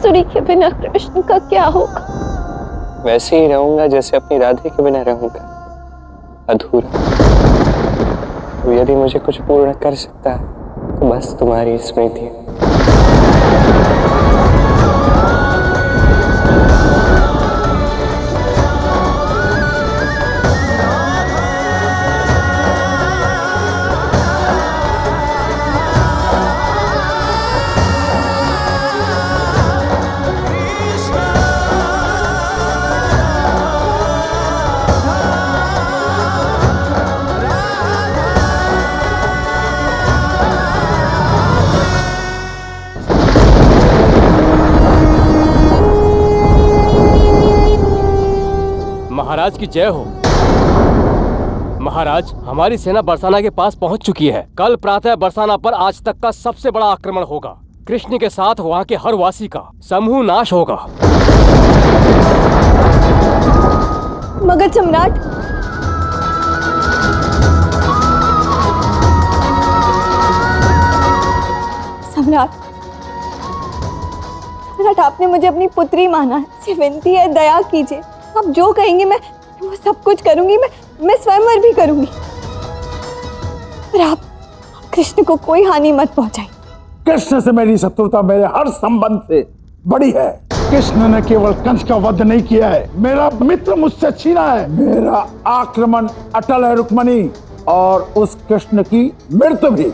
बांसुरी के बिना कृष्ण का क्या होगा? वैसे ही रहूंगा जैसे अपनी राधे के बिना रहूंगा, अधूरा। तो यदि मुझे कुछ पूर्ण कर सकता है तो बस तुम्हारी स्मृति। महाराज की जय हो। महाराज, हमारी सेना बरसाना के पास पहुंच चुकी है। कल प्रातः बरसाना पर आज तक का सबसे बड़ा आक्रमण होगा। कृष्ण के साथ वहां के हर वासी का समूह नाश होगा। मगध सम्राट, सम्राट, सम्राट, आपने मुझे अपनी पुत्री माना है। सिर्फ विनती है, दया कीजिए। आप जो कहेंगे मैं वो सब कुछ करूंगी। मैं स्वयंवर भी करूंगी। पर आप कृष्ण को कोई हानि मत पहुंचाइए। कृष्ण से मेरी शत्रुता मेरे हर संबंध से बड़ी है। कृष्ण ने केवल कंस का वध नहीं किया है, मेरा मित्र मुझसे छीना है। मेरा आक्रमण अटल है रुक्मणी, और उस कृष्ण की मृत्यु भी।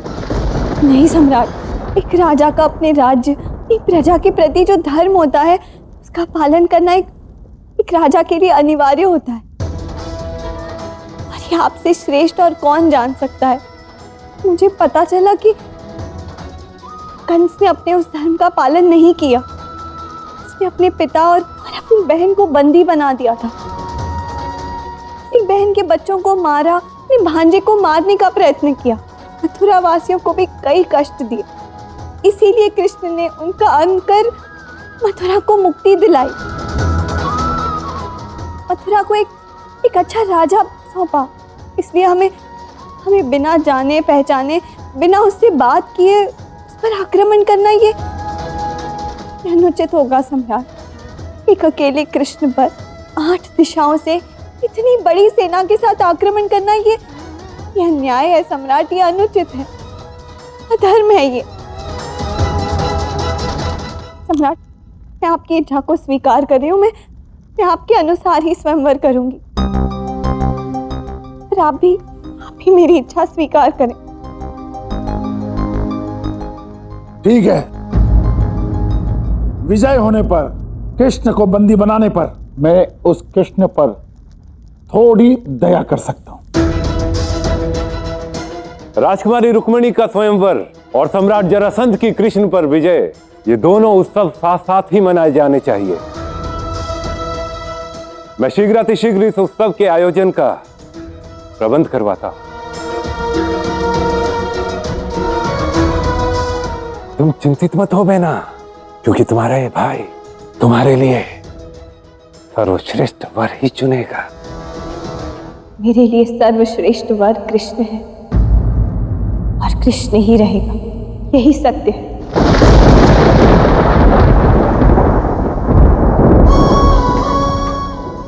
नहीं सम्राट, एक राजा का अपने राज्य, एक प्रजा के प्रति जो धर्म होता है उसका पालन करना एक राजा के लिए अनिवार्य होता है। और ये आपसे श्रेष्ठ और कौन जान सकता है। मुझे पता चला कि कंस ने अपने उस धर्म का पालन नहीं किया। उसने अपने पिता और अपनी बहन को बंदी बना दिया था। एक बहन के बच्चों को मारा, अपने भांजे को मारने का प्रयत्न किया। मथुरा वासियों को भी कई कष्ट दिए। इसीलिए कृष्ण ने उनका अंत कर मथुरा को मुक्ति दिलाई। मथुरा को एक अच्छा राजा सौंपा। इसलिए हमें बिना जाने पहचाने, बिना उससे बात किए उस पर आक्रमण करना ये अनुचित होगा सम्राट। एक अकेले कृष्ण पर 8 दिशाओं से इतनी बड़ी सेना के साथ आक्रमण करना ये अन्याय है सम्राट। ये अनुचित है, अधर्म है ये। सम्राट, मैं आपकी इच्छा को स्वीकार कर रही हूँ। मैं आपके अनुसार ही स्वयंवर करूंगी। पर आप भी मेरी इच्छा स्वीकार करें। ठीक है, विजय होने पर, कृष्ण को बंदी बनाने पर मैं उस कृष्ण पर थोड़ी दया कर सकता हूं। राजकुमारी रुक्मिणी का स्वयंवर और सम्राट जरासंध की कृष्ण पर विजय, ये दोनों उत्सव साथ साथ ही मनाए जाने चाहिए। मैं शीघ्रातिशीघ्र इस उत्सव के आयोजन का प्रबंध करवाता हूं। तुम चिंतित मत हो बहना, क्योंकि तुम्हारा ये भाई तुम्हारे लिए सर्वश्रेष्ठ वर ही चुनेगा। मेरे लिए सर्वश्रेष्ठ वर कृष्ण है और कृष्ण ही रहेगा, यही सत्य है।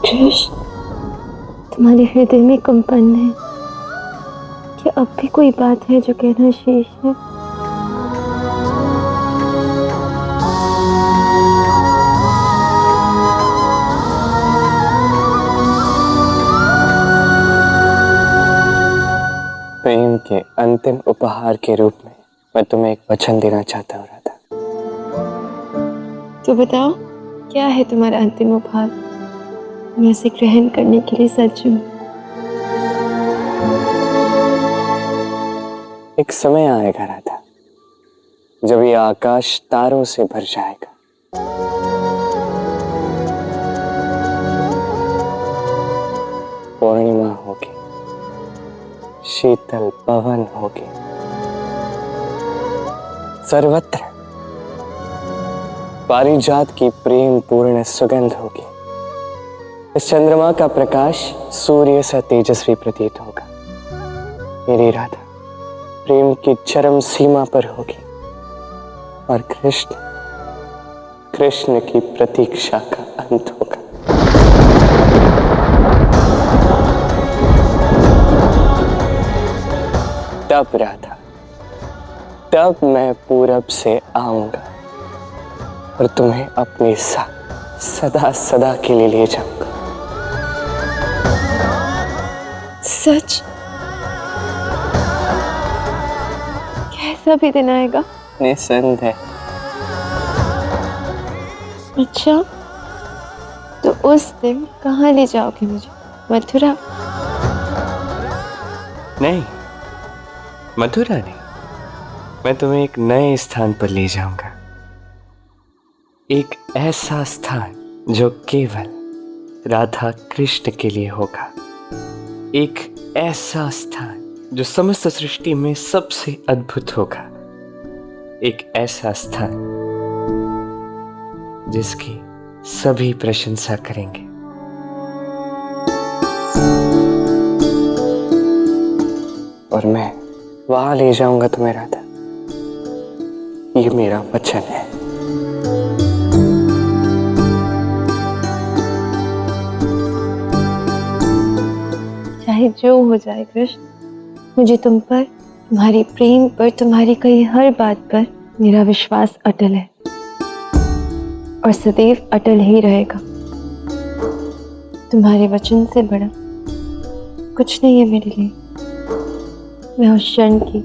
कृष्ण, तुम्हारे हृदय में कंपन है कि अब भी कोई बात है जो कहना शेष है? प्रेम के अंतिम उपहार के रूप में मैं तुम्हें एक वचन देना चाहता हूँ राधा। तो बताओ, क्या है तुम्हारा अंतिम उपहार? मैं उसे ग्रहण करने के लिए सज्ज हूँ। एक समय आएगा राधा, जब ये आकाश तारों से भर जाएगा। पूर्णिमा होगी, शीतल पवन होगी, सर्वत्र पारिजात की प्रेम पूर्ण सुगंध होगी। इस चंद्रमा का प्रकाश सूर्य सा तेजस्वी प्रतीत होगा। मेरी राधा प्रेम की चरम सीमा पर होगी और कृष्ण की प्रतीक्षा का अंत होगा। तब राधा, तब मैं पूरब से आऊंगा और तुम्हें अपने साथ सदा सदा के लिए ले जाऊंगा। सच? कैसा भी दिन आएगा? निसंदेह। अच्छा, तो उस दिन कहाँ ले जाओगे मुझे? मथुरा? नहीं, मथुरा नहीं। मैं तुम्हें एक नए स्थान पर ले जाऊंगा। एक ऐसा स्थान जो केवल राधा कृष्ण के लिए होगा। एक ऐसा स्थान जो समस्त सृष्टि में सबसे अद्भुत होगा। एक ऐसा स्थान जिसकी सभी प्रशंसा करेंगे। और मैं वहां ले जाऊंगा तुम्हें राधा। ये मेरा वचन है। चाहे जो हो जाए कृष्ण, मुझे तुम पर, तुम्हारी प्रेम पर, तुम्हारी कही हर बात पर मेरा विश्वास अटल है और सदैव अटल ही रहेगा। तुम्हारे वचन से बड़ा कुछ नहीं है मेरे लिए। मैं उस क्षण की,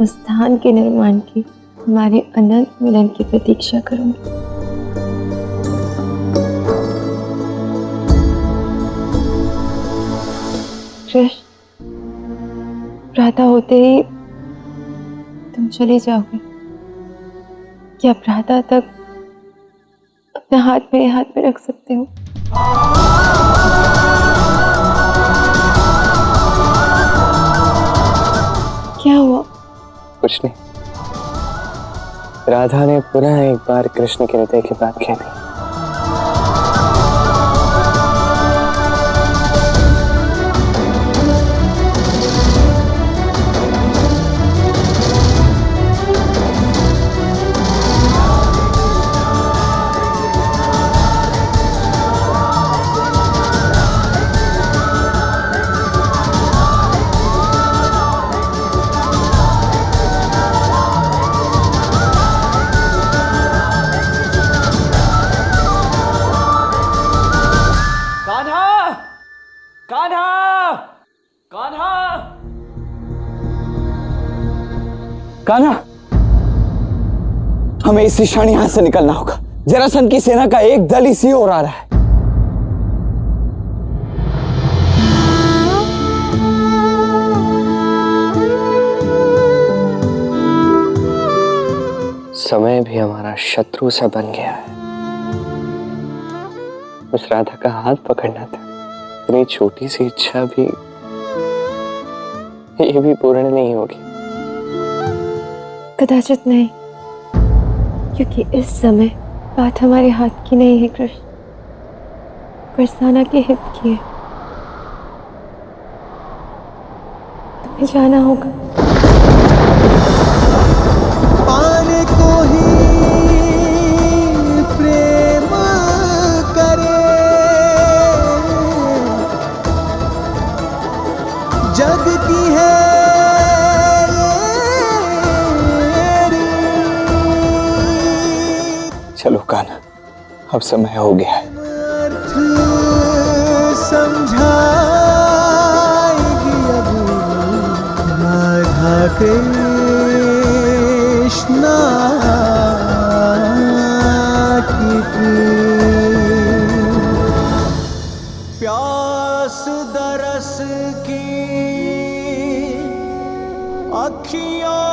उस स्थान के निर्माण की, हमारे अनंत मिलन की प्रतीक्षा करूंगी। कृष्ण, प्रातः होते ही तुम चले जाओगे। क्या प्रातः तक अपना हाथ मेरे हाथ में रख सकते हो? क्या हुआ? कुछ नहीं। राधा ने पुनः एक बार कृष्ण के हृदय की बात कह दी। कान्हा, हमें इसी क्षण यहां से निकलना होगा। जरासंध की सेना का एक दल इसी ओर आ रहा है। समय भी हमारा शत्रु सा बन गया है। उस राधा का हाथ पकड़ना था। इतनी छोटी सी इच्छा भी, ये भी पूर्ण नहीं होगी। कदाचित नहीं, क्योंकि इस समय बात हमारे हाथ की नहीं है कृष्ण, बरसाना के हित की है। तुम्हें जाना होगा। पाने को ही प्रेम करे, जग की है चलो कान्हा, अब समय हो गया है। अर्थ समझाएगी अब राधा कृष्णा की प्रेम। प्यास दरस की अखियों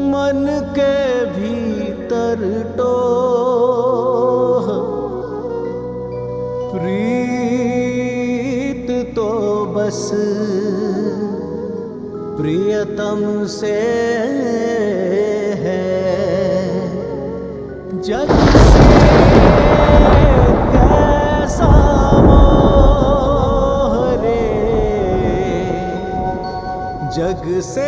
मन के भीतर टोह, प्रीत तो बस प्रियतम से है, जग से कैसा मोह रे, जग से